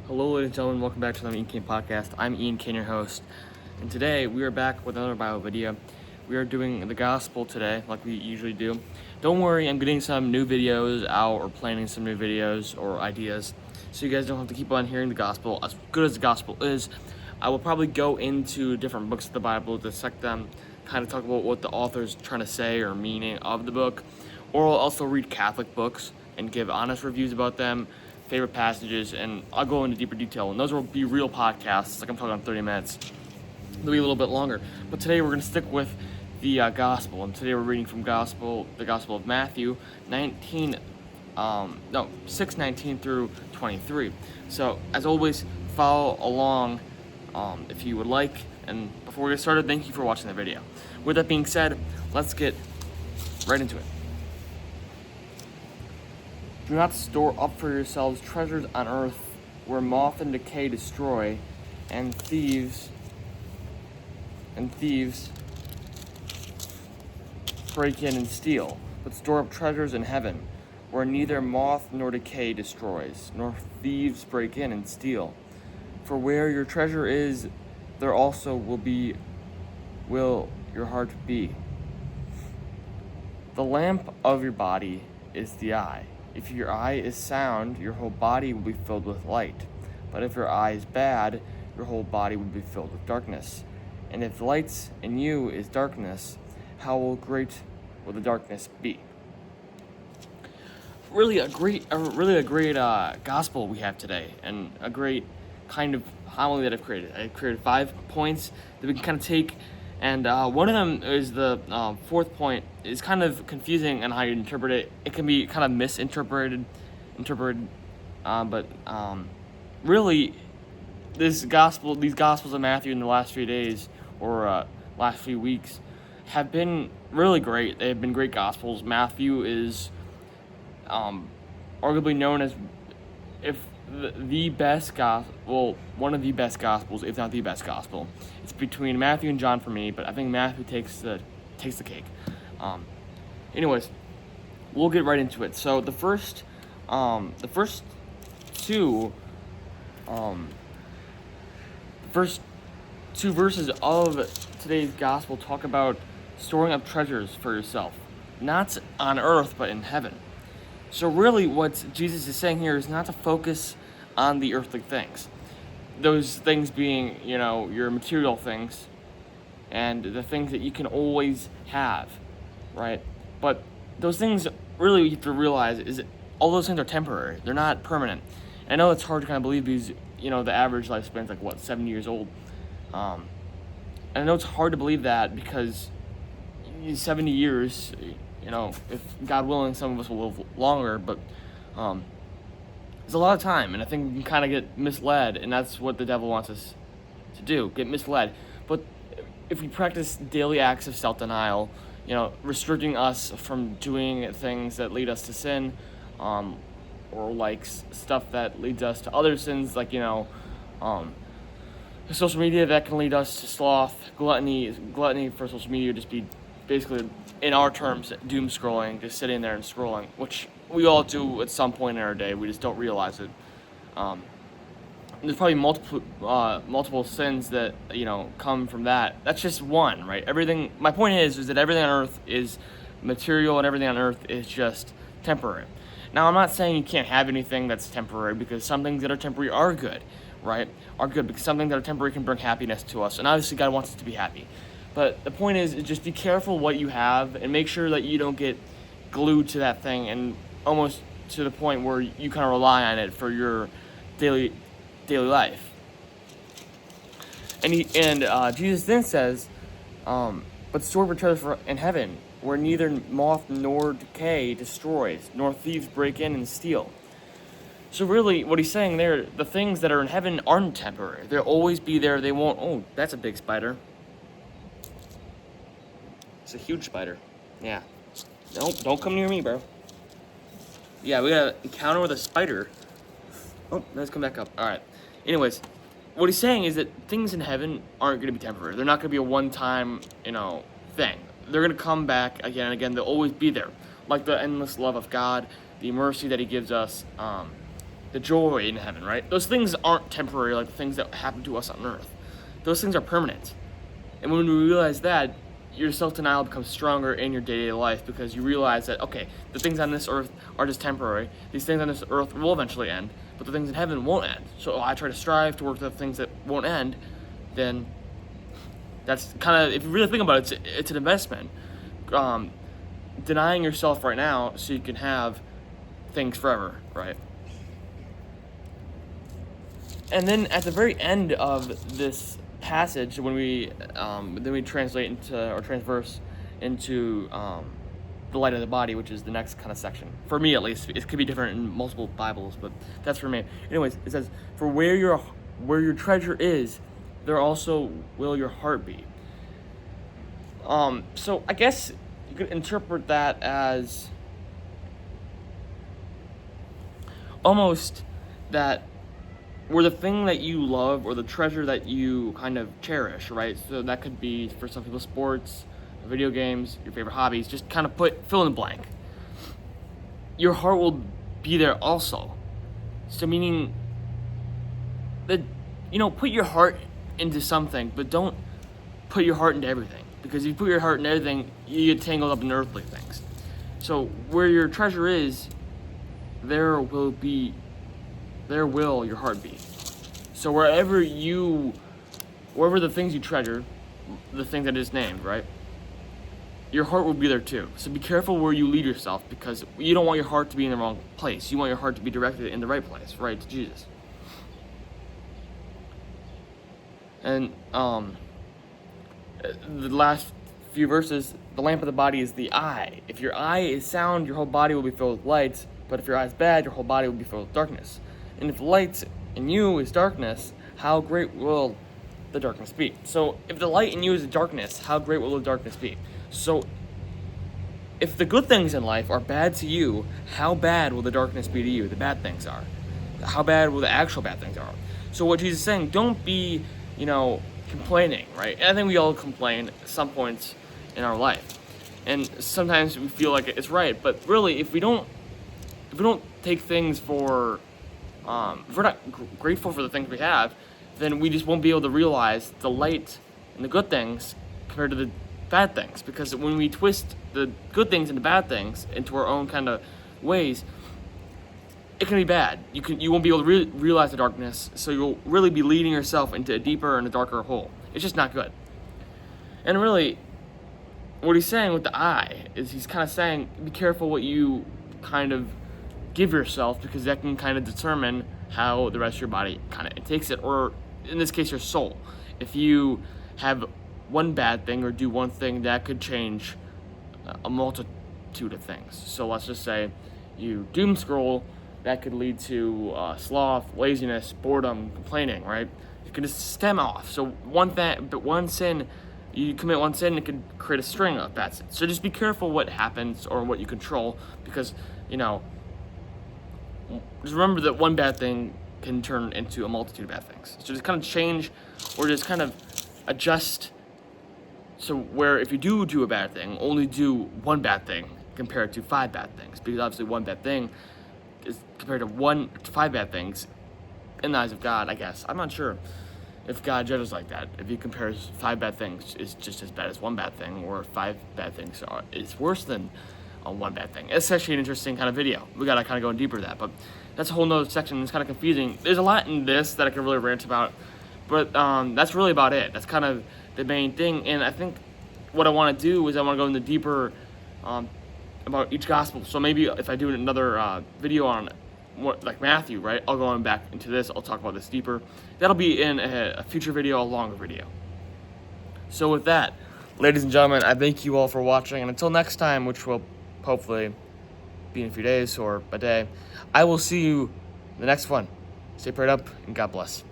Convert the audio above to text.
Hello, ladies and gentlemen. Welcome back to the Ian Kane podcast. I'm Ian Kane, your host, and today we are back with another Bible video. We are doing the gospel today, like we usually do. Don't worry, I'm getting some new videos out or planning some new videos or ideas, so you guys don't have to keep on hearing the gospel. As good as the gospel is, I will probably go into different books of the Bible, dissect them, kind of talk about what the author's trying to say or meaning of the book, or I'll also read Catholic books and give honest reviews about them, favorite passages, and I'll go into deeper detail. And those will be real podcasts, like I'm talking on 30 minutes. They'll be a little bit longer. But today we're going to stick with the gospel. And today we're reading from the Gospel of Matthew 6:19 through 23. So, as always, follow along if you would like. And before we get started, thank you for watching the video. With that being said, let's get right into it. Do not store up for yourselves treasures on earth, where moth and decay destroy, and thieves break in and steal. But store up treasures in heaven, where neither moth nor decay destroys, nor thieves break in and steal. For where your treasure is, there also will your heart be. The lamp of your body is the eye. If your eye is sound, your whole body will be filled with light. But if your eye is bad, your whole body will be filled with darkness. And if light in you is darkness, how great will the darkness be? Really a great gospel we have today, and a great kind of homily that I've created. I created 5 points that we can kind of take. And one of them is the fourth point. Is kind of confusing on how you interpret it. It can be kind of misinterpreted, but really, these Gospels of Matthew in the last few days or last few weeks have been really great. They have been great Gospels. Matthew is arguably known as the best gospel, one of the best Gospels, if not the best Gospel. It's between Matthew and John for me, but I think Matthew takes the cake. Anyways, we'll get right into it. So the first two verses of today's gospel talk about storing up treasures for yourself, not on earth but in heaven. So really, what Jesus is saying here is not to focus on the earthly things. Those things being, your material things and the things that you can always have, right? But those things, really, you have to realize is all those things are temporary. They're not permanent. I know it's hard to kind of believe because, the average lifespan is 70 years old. And I know it's hard to believe that because 70 years, if God willing, some of us will live longer, but it's a lot of time, and I think we can kind of get misled, and that's what the devil wants us to do, get misled. But if we practice daily acts of self-denial, restricting us from doing things that lead us to sin, or stuff that leads us to other sins, social media that can lead us to sloth, gluttony for social media would just be basically, in our terms, doom scrolling, just sitting there and scrolling, which we all do at some point in our day. We just don't realize it. There's probably multiple sins that come from that. That's just one, right? Everything. My point is that everything on earth is material, and everything on earth is just temporary. Now, I'm not saying you can't have anything that's temporary, because some things that are temporary are good, right? Are good because some things that are temporary can bring happiness to us, and obviously God wants us to be happy. But the point is just be careful what you have and make sure that you don't get glued to that thing and almost to the point where you kind of rely on it for your daily life. And Jesus then says, but store for treasure in heaven, where neither moth nor decay destroys, nor thieves break in and steal. So really, what he's saying there, the things that are in heaven aren't temporary. They'll always be there. They won't. Oh, that's a big spider. It's a huge spider. Yeah. Nope, don't come near me, bro. Yeah, we got an encounter with a spider. Oh, let's come back up. All right. Anyways, what he's saying is that things in heaven aren't going to be temporary. They're not going to be a one-time, thing. They're going to come back again and again. They'll always be there. Like the endless love of God, the mercy that he gives us, the joy in heaven, right? Those things aren't temporary like the things that happen to us on earth. Those things are permanent. And when we realize that, your self-denial becomes stronger in your day-to-day life, because you realize that, okay, the things on this earth are just temporary. These things on this earth will eventually end, but the things in heaven won't end. So I try to strive to work the things that won't end. Then that's kind of, if you really think about it, it's an investment. Denying yourself right now so you can have things forever, right? And then at the very end of this passage, when we then we translate into, or transverse into, the light of the body, which is the next kind of section. For me, at least, it could be different in multiple Bibles, but that's for me. Anyways, it says, "For where your treasure is, there also will your heart be." So I guess you could interpret that as almost that where the thing that you love, or the treasure that you kind of cherish, right? So that could be, for some people, sports, video games, your favorite hobbies. Just kind of fill in the blank. Your heart will be there also. So meaning that, put your heart into something, but don't put your heart into everything. Because if you put your heart into everything, you get tangled up in earthly things. So where your treasure is, there will your heart be. So wherever the things you treasure, the things that is named, right? Your heart will be there too. So be careful where you lead yourself, because you don't want your heart to be in the wrong place. You want your heart to be directed in the right place, right, to Jesus. And the last few verses, the lamp of the body is the eye. If your eye is sound, your whole body will be filled with light. But if your eye is bad, your whole body will be filled with darkness. And if light in you is darkness, how great will the darkness be? So if the light in you is darkness, how great will the darkness be? So if the good things in life are bad to you, how bad will the darkness be to you? The bad things are. How bad will the actual bad things are? So what Jesus is saying, don't be, complaining, right? And I think we all complain at some points in our life. And sometimes we feel like it's right, but really, if we don't take things for, if we're not grateful for the things we have, then we just won't be able to realize the light and the good things compared to the bad things. Because when we twist the good things and the bad things into our own kind of ways, it can be bad. You won't be able to realize the darkness, so you'll really be leading yourself into a deeper and a darker hole. It's just not good. And really, what he's saying with the eye is he's kind of saying, be careful what you kind of give yourself, because that can kind of determine how the rest of your body kind of takes it, or in this case, your soul. If you have one bad thing or do one thing, that could change a multitude of things. So let's just say you doom scroll, that could lead to sloth, laziness, boredom, complaining, right? You can just stem off. So one sin, you commit one sin, it could create a string of bad sins. So just be careful what happens or what you control, because, just remember that one bad thing can turn into a multitude of bad things. So just kind of change, or just kind of adjust. So where if you do a bad thing, only do one bad thing compared to 5 bad things, because obviously one bad thing is compared to 5 bad things in the eyes of God, I guess. I'm not sure if God judges like that. If he compares 5 bad things is just as bad as one bad thing, or 5 bad things is worse than one bad thing. It's actually an interesting kind of video. We gotta kind of go in deeper to that, but that's a whole nother section. It's kind of confusing. There's a lot in this that I can really rant about, but that's really about it. That's kind of the main thing. And I think what I want to do is I want to go into deeper about each gospel. So maybe if I do another video on like Matthew, right, I'll go on back into this. I'll talk about this deeper. That'll be in a future video, a longer video. So with that, ladies and gentlemen, I thank you all for watching, and until next time, which will hopefully be in a few days or a day, I will see you in the next one. Stay prayed up, and God bless.